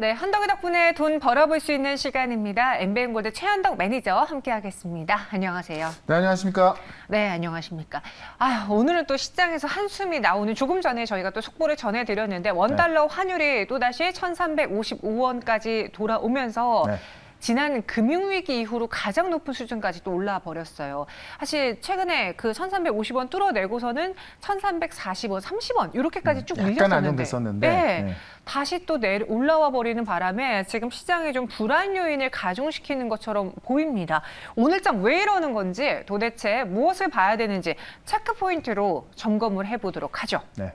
네, 한덕이 덕분에 돈 벌어볼 수 있는 시간입니다. 엠비엔골드 최한덕 매니저 함께하겠습니다. 안녕하세요. 네, 안녕하십니까. 네, 안녕하십니까. 오늘은 또 시장에서 한숨이 나오는 조금 전에 저희가 또 속보를 전해드렸는데 원달러 환율이 또다시 1,355원까지 돌아오면서 지난 금융위기 이후로 가장 높은 수준까지 또 올라와 버렸어요. 사실 최근에 그 1,350원 뚫어내고서는 1,340원, 30원 이렇게까지 쭉 밀렸었는데 약간 안정됐었는데 다시 또 올라와 버리는 바람에 지금 시장에 좀 불안 요인을 가중시키는 것처럼 보입니다. 오늘장 왜 이러는 건지 도대체 무엇을 봐야 되는지 체크 포인트로 점검을 해보도록 하죠. 네.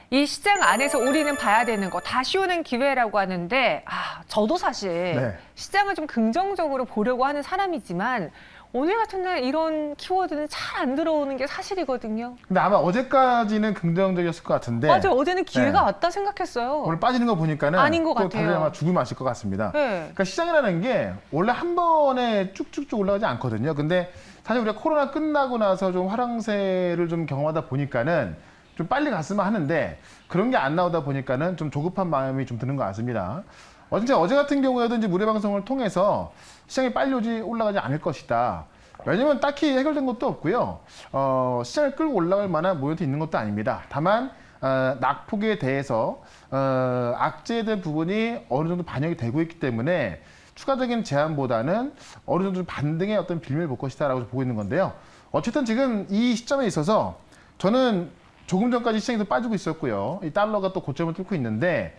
이 시장 안에서 우리는 봐야 되는 거 다시 오는 기회라고 하는데 저도 사실 시장을 좀 긍정적으로 보려고 하는 사람이지만 오늘 같은 날 이런 키워드는 잘 안 들어오는 게 사실이거든요. 근데 아마 어제까지는 긍정적이었을 것 같은데 맞아요. 어제는 기회가 왔다 생각했어요. 오늘 빠지는 거 보니까는 아닌 것 또 같아요. 다들 아마 죽을 맛일 것 같습니다. 네. 그러니까 시장이라는 게 원래 한 번에 쭉쭉쭉 올라가지 않거든요. 근데 사실 우리가 코로나 끝나고 나서 좀 화랑세를 좀 경험하다 보니까는 좀 빨리 갔으면 하는데 그런 게 안 나오다 보니까는 좀 조급한 마음이 좀 드는 것 같습니다. 어제 같은 경우에도 이제 무료 방송을 통해서 시장이 빨리 올라가지 않을 것이다. 왜냐면 딱히 해결된 것도 없고요. 시장을 끌고 올라갈 만한 모멘트 있는 것도 아닙니다. 다만 낙폭에 대해서 악재된 부분이 어느 정도 반영이 되고 있기 때문에 추가적인 제한보다는 어느 정도 반등의 어떤 빌미를 볼 것이다라고 보고 있는 건데요. 어쨌든 지금 이 시점에 있어서 저는 조금 전까지 시장에서 빠지고 있었고요. 이 달러가 또 고점을 뚫고 있는데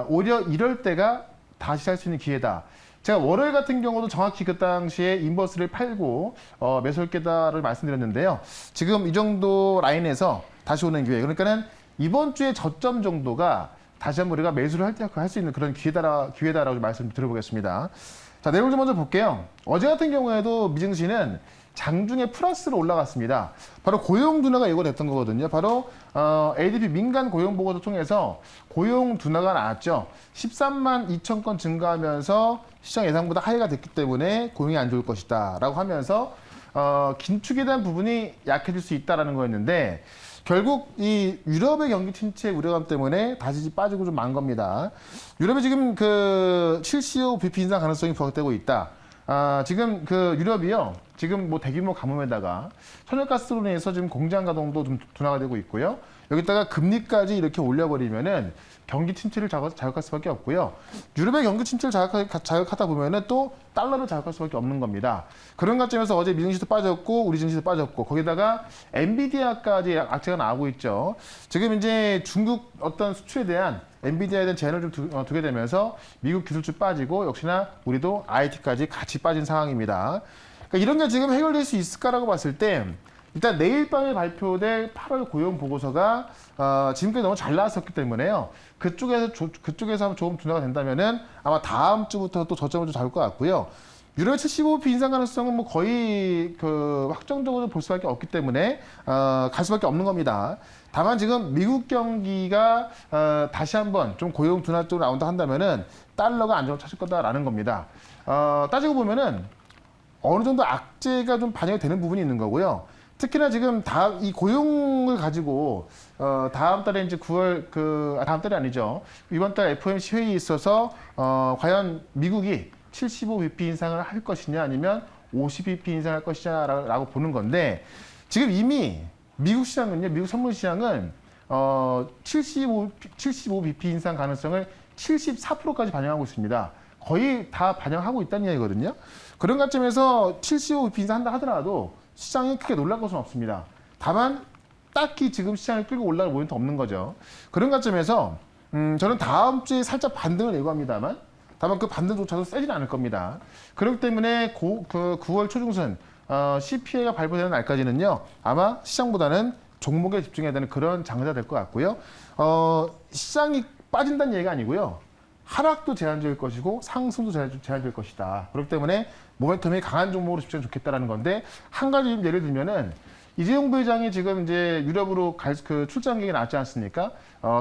오히려 이럴 때가 다시 살 수 있는 기회다. 제가 월요일 같은 경우도 정확히 그 당시에 인버스를 팔고 매수할 게다를 말씀드렸는데요. 지금 이 정도 라인에서 다시 오는 기회. 그러니까는 이번 주에 저점 정도가 다시 한번 우리가 매수를 할 수 있는 그런 기회다라고 말씀 드려보겠습니다. 자, 내용을 좀 먼저 볼게요. 어제 같은 경우에도 미증시는 장중에 플러스로 올라갔습니다. 바로 고용 둔화가 예고됐던 거거든요. 바로 ADP 민간 고용 보고서 통해서 고용 둔화가 나왔죠. 13만 2천 건 증가하면서 시장 예상보다 하회가 됐기 때문에 고용이 안 좋을 것이다라고 하면서 긴축에 대한 부분이 약해질 수 있다라는 거였는데 결국 이 유럽의 경기 침체 우려감 때문에 다시 빠지고 좀 만 겁니다. 유럽이 지금 그 75bp 인상 가능성이 부각되고 있다. 지금 그 유럽이요. 지금 뭐 대규모 가뭄에다가 천연가스로 인해서 지금 공장 가동도 좀 둔화가 되고 있고요. 여기다가 금리까지 이렇게 올려버리면은 경기 침체를 자극할 수밖에 없고요. 유럽의 경기 침체를 자극하다 보면은 또 달러를 자극할 수밖에 없는 겁니다. 그런 관점에서 어제 미증시도 빠졌고 우리 증시도 빠졌고 거기다가 엔비디아까지 악재가 나오고 있죠. 지금 이제 중국 어떤 수출에 대한 엔비디아에 대한 제한을 좀 두게 되면서 미국 기술주 빠지고 역시나 우리도 IT까지 같이 빠진 상황입니다. 그러니까 이런 게 지금 해결될 수 있을까라고 봤을 때 일단 내일 밤에 발표될 8월 고용 보고서가 지금까지 너무 잘 나왔었기 때문에요. 그쪽에서 조금 둔화가 된다면은 아마 다음 주부터 또 저점을 좀 잡을 것 같고요. 유럽 75p 인상 가능성은 뭐 거의 그 확정적으로 볼 수밖에 없기 때문에 갈 수밖에 없는 겁니다. 다만 지금 미국 경기가 다시 한번 좀 고용 둔화 쪽으로 나온다 한다면은 달러가 안정을 찾을 거다라는 겁니다. 따지고 보면은 어느 정도 악재가 좀 반영이 되는 부분이 있는 거고요. 특히나 지금 이 고용을 가지고 다음 달에 이제 9월 다음 달이 아니죠. 이번 달 FOMC 회의에 있어서 과연 미국이 75bp 인상을 할 것이냐 아니면 50bp 인상을 할 것이냐라고 보는 건데 지금 이미 미국 시장은요. 미국 선물 시장은 75bp 인상 가능성을 74%까지 반영하고 있습니다. 거의 다 반영하고 있다는 이야기거든요. 그런 관점에서 75bp 인상한다 하더라도 시장이 크게 놀랄 것은 없습니다. 다만 딱히 지금 시장을 끌고 올라갈 모멘트 없는 거죠. 그런 관점에서 저는 다음 주에 살짝 반등을 예고합니다만 다만 그 반등조차도 세지는 않을 겁니다. 그렇기 때문에 그 9월 초중순 CPI가 발표되는 날까지는요. 아마 시장보다는 종목에 집중해야 되는 그런 장세가 될 것 같고요. 시장이 빠진다는 얘기가 아니고요. 하락도 제한적일 것이고 상승도 제한적일 것이다. 그렇기 때문에 모멘텀이 강한 종목으로 집중하면 좋겠다라는 건데 한 가지 예를 들면은 이재용 부회장이 지금 이제 유럽으로 그 출장 계획이 나왔지 않습니까?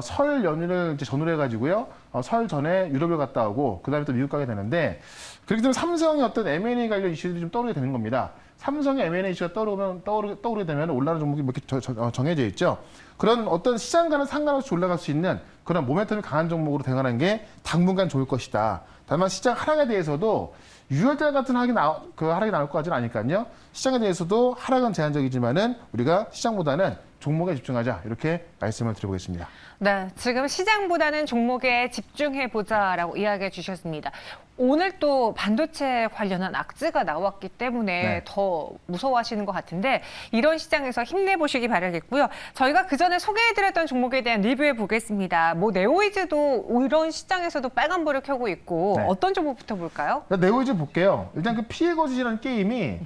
설 연휴를 이제 전후로 해가지고요. 설 전에 유럽을 갔다 오고 그다음에 또 미국 가게 되는데 그렇기 때문에 삼성의 어떤 M&A 관련 이슈들이 좀 떠오르게 되는 겁니다. 삼성의 M&A 이슈가 떠오르게 되면 올라가는 종목이 뭐 이렇게 정해져 있죠. 그런 어떤 시장 과는 상관없이 올라갈 수 있는 그런 모멘텀이 강한 종목으로 대응하는 게 당분간 좋을 것이다. 다만 시장 하락에 대해서도 6월달 같은 하락이 나올 것 같지는 않으니까요. 시장에 대해서도 하락은 제한적이지만은 우리가 시장보다는 종목에 집중하자 이렇게 말씀을 드려보겠습니다. 네, 지금 시장보다는 종목에 집중해보자라고 이야기해 주셨습니다. 오늘 또 반도체 관련한 악재가 나왔기 때문에 네. 더 무서워하시는 것 같은데 이런 시장에서 힘내보시기 바라겠고요. 저희가 그전에 소개해드렸던 종목에 대한 리뷰해 보겠습니다. 뭐 네오이즈도 이런 시장에서도 빨간불을 켜고 있고 네. 어떤 종목부터 볼까요? 네오이즈 볼게요. 일단 그 피해 거짓이라는 게임이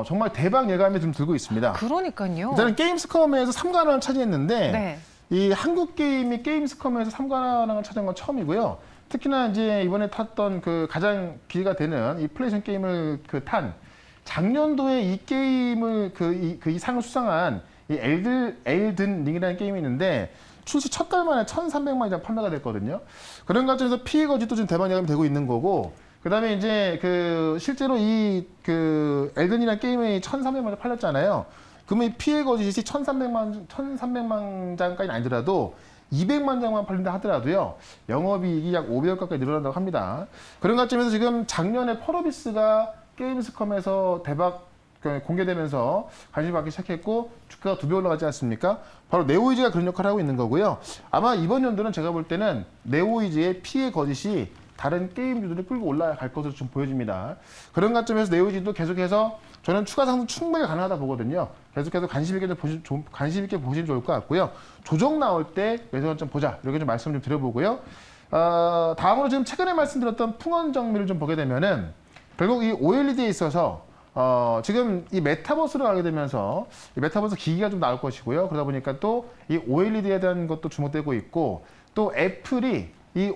정말 대박 예감이 좀 들고 있습니다. 그러니까요. 일단은 게임스컴에서 3관왕을 차지했는데 네. 이 한국 게임이 게임스컴에서 3관왕을 차지한 건 처음이고요. 특히나 이제 이번에 탔던 그 가장 기회가 되는 이 플레이스테이션 게임을 탄 작년도에 이 게임을 이 상을 수상한 이 엘든 링이라는 게임이 있는데 출시 첫 달 만에 1,300만 이상 판매가 됐거든요. 그런 과정에서 피해 거짓도 지금 대박 예감이 되고 있는 거고, 그다음에 이제 실제로 그 엘든이라는 게임이 1,300만 장 팔렸잖아요. 그러면 이 피해 거짓이 1,300만 장까지는 아니더라도 200만 장만 팔린다 하더라도요. 영업이익이 약 500억 가까이 늘어난다고 합니다. 그런 관점에서 지금 작년에 펄어비스가 게임스컴에서 대박 공개되면서 관심을 받기 시작했고 주가가 2배 올라가지 않습니까? 바로 네오이즈가 그런 역할을 하고 있는 거고요. 아마 이번 연도는 제가 볼 때는 네오이즈의 피해 거짓이 다른 게임주들을 끌고 올라갈 것으로 좀 보여집니다. 그런 관점에서 네오이즈도 계속해서 저는 추가 상승 충분히 가능하다 보거든요. 계속해서 관심 있게 보시면 좋을 것 같고요. 조정 나올 때 매수 관점 보자. 이렇게 좀 말씀 좀 드려보고요. 다음으로 지금 최근에 말씀드렸던 풍원 정밀을 좀 보게 되면은 결국 이 OLED에 있어서 지금 이 메타버스로 가게 되면서 이 메타버스 기기가 좀 나올 것이고요. 그러다 보니까 또 이 OLED에 대한 것도 주목되고 있고 또 애플이 이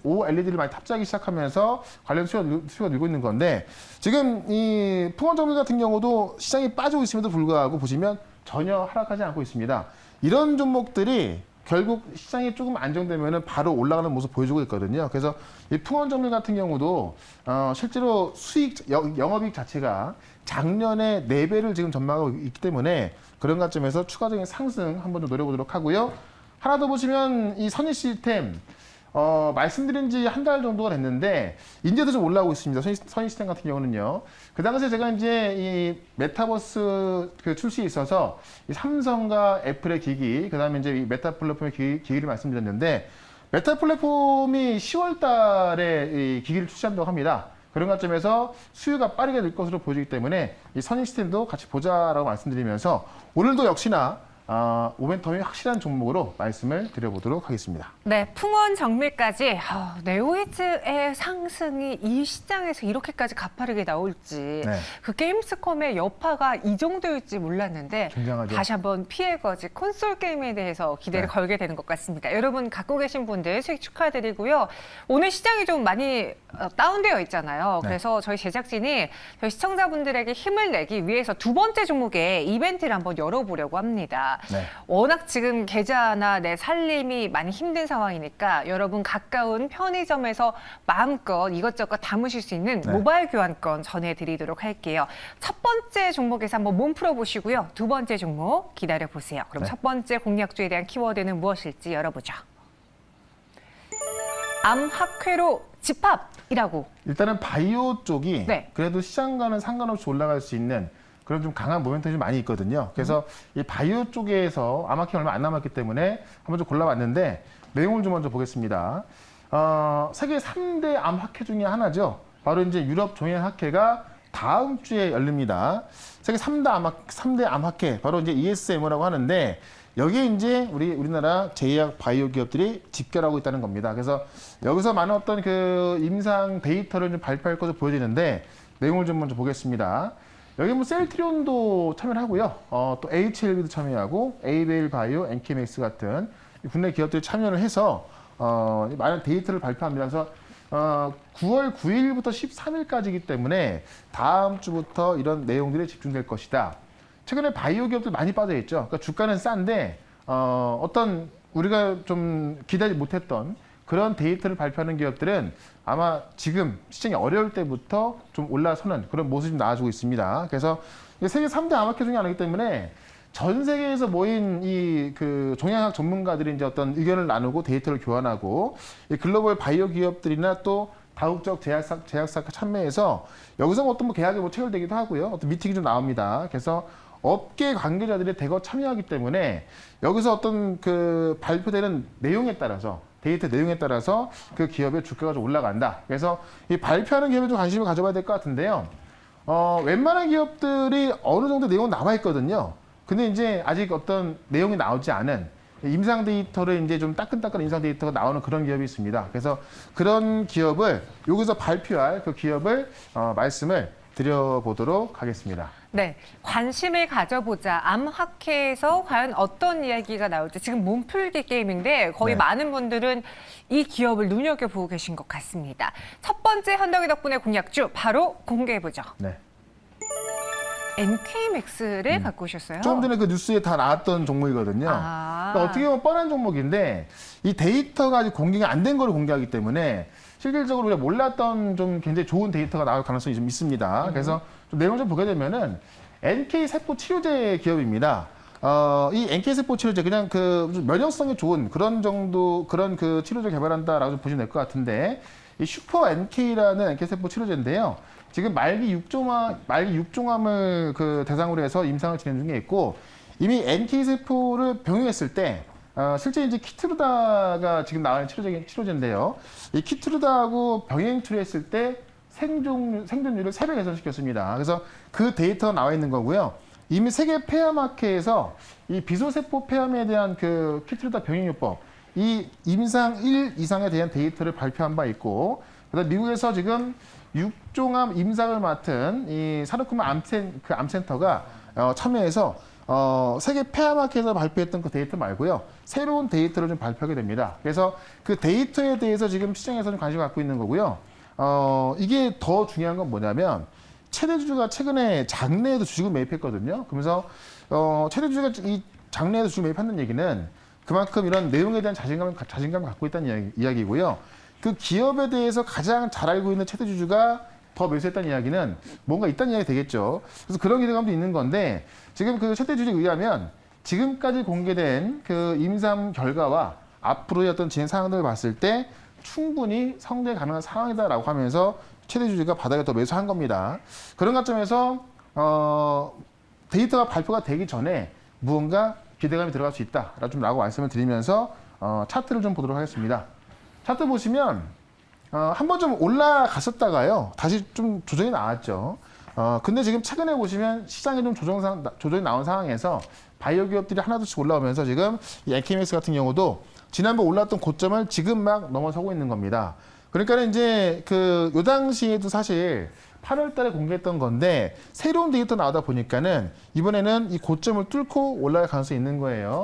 OLED를 많이 탑재하기 시작하면서 관련 수요가 늘고 있는 건데 지금 이 풍원정밀 같은 경우도 시장이 빠지고 있음에도 불구하고 보시면 전혀 하락하지 않고 있습니다. 이런 종목들이 결국 시장이 조금 안정되면은 바로 올라가는 모습 보여주고 있거든요. 그래서 이 풍원정밀 같은 경우도 실제로 영업이익 자체가 작년에 4배를 지금 전망하고 있기 때문에 그런 관점에서 추가적인 상승 한번 더 노려보도록 하고요. 하나 더 보시면 이 선희 시스템 말씀드린 지 한 달 정도가 됐는데 이제도 좀 올라오고 있습니다. 선희 시스템 같은 경우는요. 그 당시에 제가 이제 이 메타버스 출시에 있어서 이 삼성과 애플의 기기, 그다음에 이제 이 메타 플랫폼의 기기를 말씀드렸는데 메타 플랫폼이 10월 달에 이 기기를 출시한다고 합니다. 그런 관점에서 수요가 빠르게 늘 것으로 보여지기 때문에 이 선희 시스템도 같이 보자라고 말씀드리면서 오늘도 역시나 모멘텀이 확실한 종목으로 말씀을 드려보도록 하겠습니다. 네, 풍원 정밀까지 네오이즈의 상승이 이 시장에서 이렇게까지 가파르게 나올지 네. 그 게임스컴의 여파가 이 정도일지 몰랐는데 굉장하죠. 다시 한번 피해 거짓 콘솔 게임에 대해서 기대를 네. 걸게 되는 것 같습니다. 여러분 갖고 계신 분들 수익 축하드리고요. 오늘 시장이 좀 많이 다운되어 있잖아요. 네. 그래서 저희 제작진이 저희 시청자분들에게 힘을 내기 위해서 두 번째 종목에 이벤트를 한번 열어보려고 합니다. 네. 워낙 지금 계좌나 내 살림이 많이 힘든 상황이니까 여러분 가까운 편의점에서 마음껏 이것저것 담으실 수 있는 네. 모바일 교환권 전해드리도록 할게요. 첫 번째 종목에서 한번 몸 풀어보시고요. 두 번째 종목 기다려보세요. 그럼 네. 첫 번째 공략주에 대한 키워드는 무엇일지 열어보죠. 암학회로 집합이라고. 일단은 바이오 쪽이 네. 그래도 시장과는 상관없이 올라갈 수 있는 그런 좀 강한 모멘텀이 좀 많이 있거든요. 그래서 이 바이오 쪽에서 암학회 얼마 안 남았기 때문에 한번 좀 골라봤는데 내용을 좀 먼저 보겠습니다. 세계 3대 암학회 중에 하나죠. 바로 이제 유럽 종양학회가 다음 주에 열립니다. 세계 3대 암학회, 바로 이제 ESMO라고 하는데 여기에 이제 우리나라 제약 바이오 기업들이 집결하고 있다는 겁니다. 그래서 여기서 많은 어떤 그 임상 데이터를 좀 발표할 것으로 보여지는데 내용을 좀 먼저 보겠습니다. 여기 뭐 셀트리온도 참여를 하고요. 또 HLB도 참여하고 에이베일 바이오, 엔케맥스 같은 국내 기업들이 참여를 해서 많은 데이터를 발표합니다. 그래서 9월 9일부터 13일까지이기 때문에 다음 주부터 이런 내용들이 집중될 것이다. 최근에 바이오 기업들 많이 빠져 있죠. 그러니까 주가는 싼데 어떤 우리가 좀 기대하지 못했던 그런 데이터를 발표하는 기업들은 아마 지금 시장이 어려울 때부터 좀 올라서는 그런 모습이 나와주고 있습니다. 그래서 세계 3대 암학회 중에 하나이기 때문에 전 세계에서 모인 이 그 종양학 전문가들이 이제 어떤 의견을 나누고 데이터를 교환하고 이 글로벌 바이오 기업들이나 또 다국적 제약사가 참여해서 여기서 어떤 뭐 계약이 뭐 체결되기도 하고요. 어떤 미팅이 좀 나옵니다. 그래서 업계 관계자들이 대거 참여하기 때문에 여기서 어떤 그 발표되는 내용에 따라서 데이터 내용에 따라서 그 기업의 주가가 좀 올라간다. 그래서 이 발표하는 기업에 좀 관심을 가져봐야 될 것 같은데요. 웬만한 기업들이 어느 정도 내용은 나와 있거든요. 근데 이제 아직 어떤 내용이 나오지 않은 임상 데이터를 이제 좀 따끈따끈한 임상 데이터가 나오는 그런 기업이 있습니다. 그래서 그런 기업을 여기서 발표할 그 기업을 말씀을 드려보도록 하겠습니다. 네, 관심을 가져보자. 암학회에서 과연 어떤 이야기가 나올지 지금 몸풀기 게임인데 거의 네. 많은 분들은 이 기업을 눈여겨보고 계신 것 같습니다. 첫 번째 현덕이 덕분에 공약주 바로 공개해보죠. 네. NK맥스를 갖고 오셨어요. 조금 전에 그 뉴스에 다 나왔던 종목이거든요. 그러니까 어떻게 보면 뻔한 종목인데 이 데이터가 아직 공개가 안 된 거를 공개하기 때문에 실질적으로 우리가 몰랐던 좀 굉장히 좋은 데이터가 나올 가능성이 좀 있습니다. 그래서 좀 내용을 좀 보게 되면은 NK 세포 치료제 기업입니다. 이 NK 세포 치료제 그냥 그 면역성이 좋은 그런 정도 그런 그 치료제 개발한다라고 좀 보시면 될 것 같은데 이 슈퍼 NK라는 NK 세포 치료제인데요. 지금 말기 육종암을 그 대상으로 해서 임상을 진행 중에 있고 이미 NK 세포를 병용했을 때 실제 이제 키트루다가 지금 나와 있는 치료제인데요. 이 키트루다하고 병행 치료했을 때 생존율을 3배 개선시켰습니다. 그래서 그 데이터가 나와 있는 거고요. 이미 세계 폐암학회에서 이 비소세포 폐암에 대한 그 키트루다 병행요법 이 임상 1 이상에 대한 데이터를 발표한 바 있고 그다음 미국에서 지금 육종암 임상을 맡은 이 산업구마 암센터가 참여해서 세계 폐암학회에서 발표했던 그 데이터 말고요. 새로운 데이터를 좀 발표하게 됩니다. 그래서 그 데이터에 대해서 지금 시장에서 좀 관심을 갖고 있는 거고요. 이게 더 중요한 건 뭐냐면 최대주주가 최근에 장내에도 주식을 매입했거든요. 그러면서 최대주주가 이 장내에도 주식 매입한다는 얘기는 그만큼 이런 내용에 대한 자신감을 갖고 있다는 이야기고요. 그 기업에 대해서 가장 잘 알고 있는 최대주주가 더 매수했다는 이야기는 뭔가 있다는 이야기 되겠죠. 그래서 그런 기대감도 있는 건데 지금 그 최대주주에 의하면 지금까지 공개된 그 임상 결과와 앞으로의 어떤 진행 상황들을 봤을 때 충분히 성대 가능한 상황이다라고 하면서 최대주주가 바닥에 더 매수한 겁니다. 그런 관점에서 데이터가 발표가 되기 전에 무언가 기대감이 들어갈 수 있다라고 말씀을 드리면서 차트를 좀 보도록 하겠습니다. 차트 보시면 한번 좀 올라갔었다가요. 다시 좀 조정이 나왔죠. 근데 지금 최근에 보시면 시장에 좀 조정이 나온 상황에서 바이오 기업들이 하나둘씩 올라오면서 지금 이 NK맥스 같은 경우도 지난번 올랐던 고점을 지금 막 넘어서고 있는 겁니다. 그러니까 이제 요 당시에도 사실 8월 달에 공개했던 건데 새로운 데이터 나오다 보니까는 이번에는 이 고점을 뚫고 올라갈 가능성이 있는 거예요.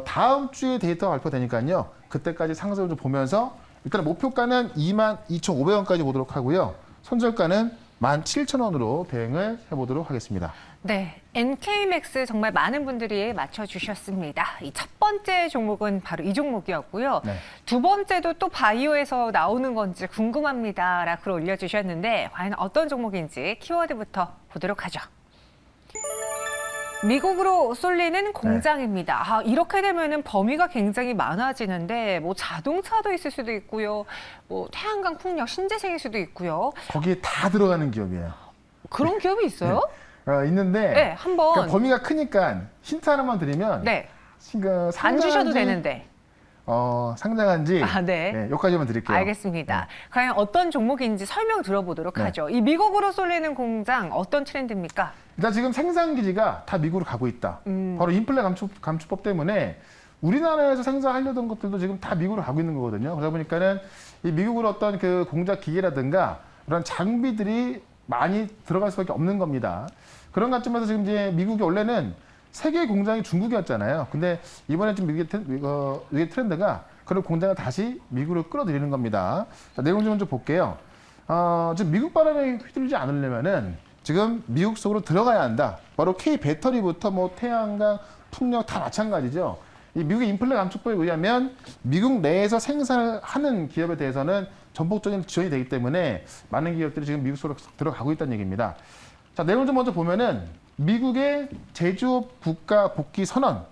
다음 주에 데이터가 발표되니까요. 그때까지 상승을 좀 보면서 일단 목표가는 22,500원까지 보도록 하고요. 손절가는 17,000원으로 대응을 해보도록 하겠습니다. 네, NK맥스 정말 많은 분들이 맞춰주셨습니다. 이 첫 번째 종목은 바로 이 종목이었고요. 네. 두 번째도 또 바이오에서 나오는 건지 궁금합니다. 라고 올려주셨는데 과연 어떤 종목인지 키워드부터 보도록 하죠. 미국으로 쏠리는 공장입니다. 이렇게 되면은 범위가 굉장히 많아지는데 뭐 자동차도 있을 수도 있고요. 뭐 태양광, 풍력, 신재생일 수도 있고요. 거기에 다 들어가는 기업이에요. 그런 기업이 있어요? 있는데 네, 한번. 그러니까 범위가 크니까 힌트 하나만 드리면 네. 지금 안 주셔도 되는데. 상장한지 네. 여기까지만 드릴게요. 알겠습니다. 과연 어떤 종목인지 설명 들어보도록 하죠. 이 미국으로 쏠리는 공장 어떤 트렌드입니까? 일단 지금 생산 기지가 다 미국으로 가고 있다. 바로 인플레 감축법 때문에 우리나라에서 생산하려던 것들도 지금 다 미국으로 가고 있는 거거든요. 그러다 보니까는 이 미국으로 어떤 그 공작 기계라든가 그런 장비들이 많이 들어갈 수밖에 없는 겁니다. 그런 관점에서 지금 이제 미국이 원래는 세계 공장이 중국이었잖아요. 근데 이번에 좀 미국의 트렌드가 그런 공장을 다시 미국으로 끌어들이는 겁니다. 자, 내용 좀 먼저 볼게요. 지금 미국 바람에 휘둘리지 않으려면은 지금 미국 속으로 들어가야 한다. 바로 K 배터리부터 뭐 태양광, 풍력 다 마찬가지죠. 이 미국의 인플레 감축법에 의하면 미국 내에서 생산을 하는 기업에 대해서는 전폭적인 지원이 되기 때문에 많은 기업들이 지금 미국 속으로 들어가고 있다는 얘기입니다. 자, 내용 좀 먼저 보면은 미국의 제조업 국가 복귀 선언.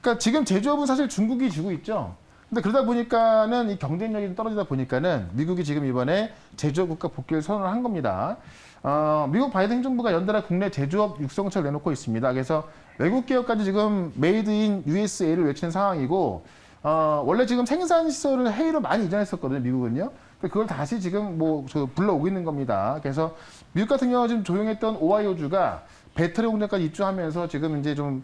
그러니까 지금 제조업은 사실 중국이 쥐고 있죠. 근데 그러다 보니까는 이 경쟁력이 떨어지다 보니까는 미국이 지금 이번에 제조업 국가 복귀를 선언을 한 겁니다. 미국 바이든 행정부가 연달아 국내 제조업 육성책을 내놓고 있습니다. 그래서 외국 기업까지 지금 메이드 인 USA를 외치는 상황이고, 원래 지금 생산 시설을 해외로 많이 이전했었거든요, 미국은요. 그걸 다시 지금 불러오고 있는 겁니다. 그래서 미국 같은 경우 지금 조용했던 오하이오주가 배터리 공장까지 입주하면서 지금 이제 좀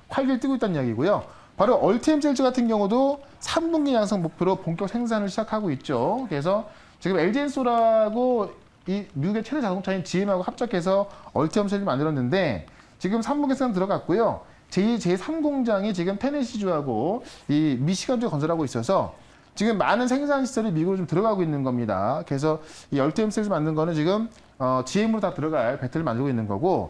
활기를 띠고 있다는 이야기고요. 바로 얼티엠셀즈 같은 경우도 3분기 양성 목표로 본격 생산을 시작하고 있죠. 그래서 지금 LG엔솔하고 이 미국의 최대 자동차인 GM하고 합작해서 얼티엠셀즈를 만들었는데 지금 3분기 생산 들어갔고요. 제3 공장이 지금 테네시주하고 이 미시간주에 건설하고 있어서 지금 많은 생산 시설이 미국으로 좀 들어가고 있는 겁니다. 그래서 이 얼티엠셀즈 만든 거는 지금 GM으로 다 들어갈 배터리를 만들고 있는 거고,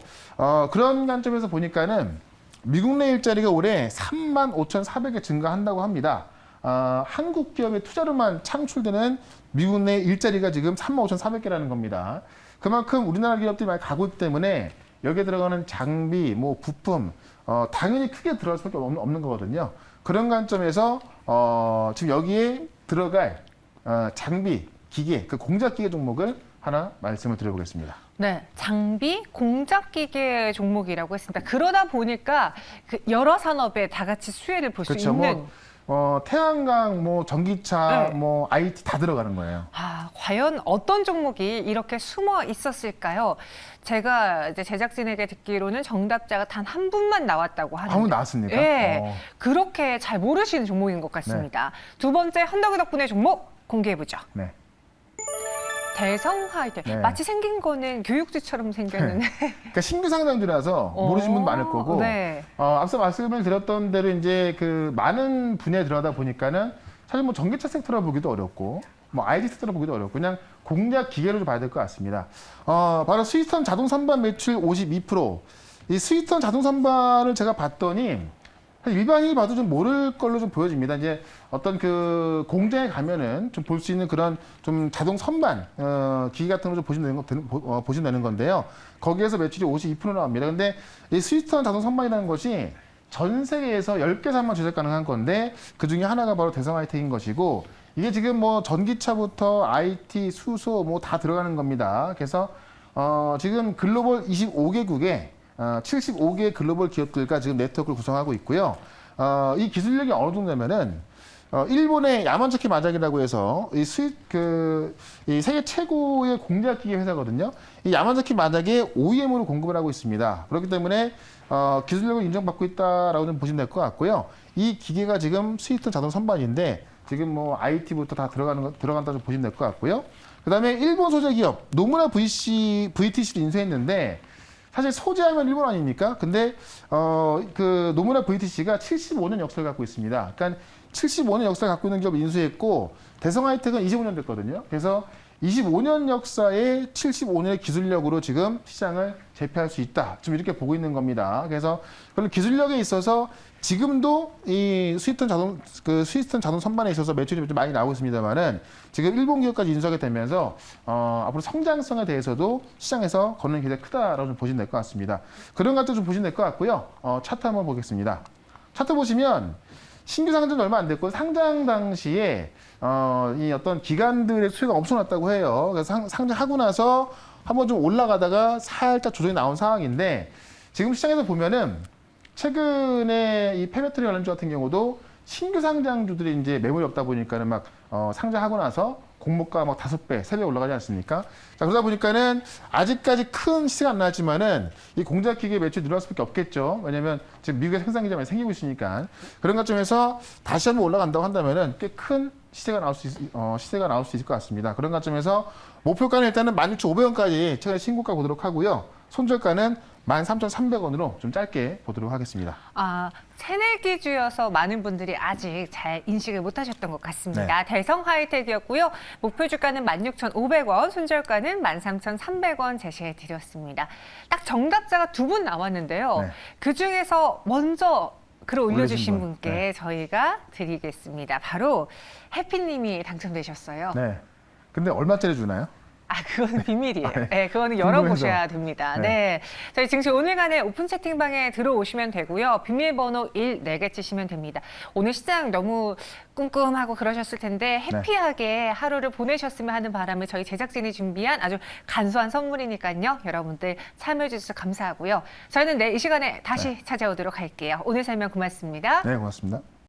그런 관점에서 보니까는 미국 내 일자리가 올해 35,400개 증가한다고 합니다. 한국 기업의 투자로만 창출되는 미국 내 일자리가 지금 35,400개라는 겁니다. 그만큼 우리나라 기업들이 많이 가고 있기 때문에 여기에 들어가는 장비, 부품, 당연히 크게 들어갈 수밖에 없는 거거든요. 그런 관점에서 지금 여기에 들어갈 장비, 기계, 그 공작기계 종목을 하나 말씀을 드려보겠습니다. 네, 장비, 공작기계 종목이라고 했습니다. 그러다 보니까 여러 산업에 다 같이 수혜를 볼 수 그렇죠. 있는. 태양광, 전기차, 네. IT 다 들어가는 거예요. 과연 어떤 종목이 이렇게 숨어 있었을까요? 제가 이제 제작진에게 듣기로는 정답자가 단 한 분만 나왔다고 하는데. 한 분 나왔습니까? 네, 그렇게 잘 모르시는 종목인 것 같습니다. 두 번째 헌덕이 덕분에 종목 공개해보죠. 네. 대성하이텍. 네. 마치 생긴 거는 교육지처럼 생겼는데. 그러니까 신규 상장주라서 모르시는 분 많을 거고, 네. 앞서 말씀을 드렸던 대로 이제 많은 분야에 들어가다 보니까는 사실 전기차 섹터라 보기도 어렵고, IT 섹터라 보기도 어렵고, 그냥 공작 기계로 좀 봐야 될 것 같습니다. 바로 스위스턴 자동 선반 매출 52%. 이 스위스턴 자동 선반을 제가 봤더니 사실 일반인이 봐도 좀 모를 걸로 좀 보여집니다. 이제 어떤 공장에 가면은 좀 볼 수 있는 그런 좀 자동 선반, 기기 같은 거 좀 보시면 되는 건데요. 거기에서 매출이 52% 나옵니다. 근데 이 스위스턴 자동 선반이라는 것이 전 세계에서 10개사만 제작 가능한 건데 그 중에 하나가 바로 대성하이텍인 것이고, 이게 지금 전기차부터 IT, 수소 다 들어가는 겁니다. 그래서 지금 글로벌 25개국에 75개의 글로벌 기업들과 지금 네트워크를 구성하고 있고요. 이 기술력이 어느 정도냐면은 일본의 야마자키 마작이라고 해서 이 세계 최고의 공작기계 회사거든요. 이 야마자키 마작의 OEM으로 공급을 하고 있습니다. 그렇기 때문에 기술력을 인정받고 있다라고 좀 보시면 될 것 같고요. 이 기계가 지금 스위스턴 자동 선반인데 지금 IT부터 다 들어간다 좀 보시면 될 것 같고요. 그다음에 일본 소재 기업 노무라 VTC를 인수했는데 사실 소재하면 일본 아닙니까? 근데 노무라 VTC가 75년 역사를 갖고 있습니다. 그러니까 75년 역사를 갖고 있는 기업을 인수했고 대성하이텍은 25년 됐거든요. 그래서 25년 역사의 75년의 기술력으로 지금 시장을 제패할 수 있다. 좀 이렇게 보고 있는 겁니다. 그래서 그런 기술력에 있어서 지금도 이 스위스턴 자동 선반에 있어서 매출이 좀 많이 나오고 있습니다만은 지금 일본 기업까지 인수하게 되면서 앞으로 성장성에 대해서도 시장에서 걷는 기대가 크다라고 좀 보시면 될 것 같습니다. 그런 것도 좀 보시면 될 것 같고요. 차트 한번 보겠습니다. 차트 보시면 신규 상장은 얼마 안 됐고 상장 당시에 이 어떤 기관들의 수요가 엄청났다고 해요. 그래서 상장하고 나서 한번 좀 올라가다가 살짝 조정이 나온 상황인데 지금 시장에서 보면은 최근에 이 폐배터리 관련주 같은 경우도 신규 상장주들이 이제 매물이 없다 보니까는 상장하고 나서 공모가 5배, 3배 올라가지 않습니까? 자, 그러다 보니까는 아직까지 큰 시세가 안 나왔지만은 이 공작기계 매출이 늘어날 수밖에 없겠죠. 왜냐면 지금 미국에 생산 기자 많이 생기고 있으니까. 그런 관점에서 다시 한번 올라간다고 한다면은 꽤 큰 시세가 나올 수 있을 것 같습니다. 그런 관점에서 목표가는 일단은 16,500원까지 최근에 신고가 보도록 하고요. 손절가는 13,300원으로 좀 짧게 보도록 하겠습니다. 새내기주여서 많은 분들이 아직 잘 인식을 못하셨던 것 같습니다. 네. 대성하이텍이었고요. 목표 주가는 16,500원, 손절가는 13,300원 제시해 드렸습니다. 딱 정답자가 2분 나왔는데요. 네. 그중에서 먼저 글을 올려주신 분께 네. 저희가 드리겠습니다. 바로 해피님이 당첨되셨어요. 네. 근데 얼마짜리 주나요? 그거는 비밀이에요. 네, 그거는 열어보셔야 됩니다. 네. 저희 증시 오늘간의 오픈 채팅방에 들어오시면 되고요. 비밀번호 14개 치시면 됩니다. 오늘 시장 너무 꿍꿍하고 그러셨을 텐데 해피하게 하루를 보내셨으면 하는 바람을 저희 제작진이 준비한 아주 간소한 선물이니까요. 여러분들 참여해 주셔서 감사하고요. 저희는 내일 이 시간에 다시 찾아오도록 할게요. 오늘 설명 고맙습니다. 네, 고맙습니다.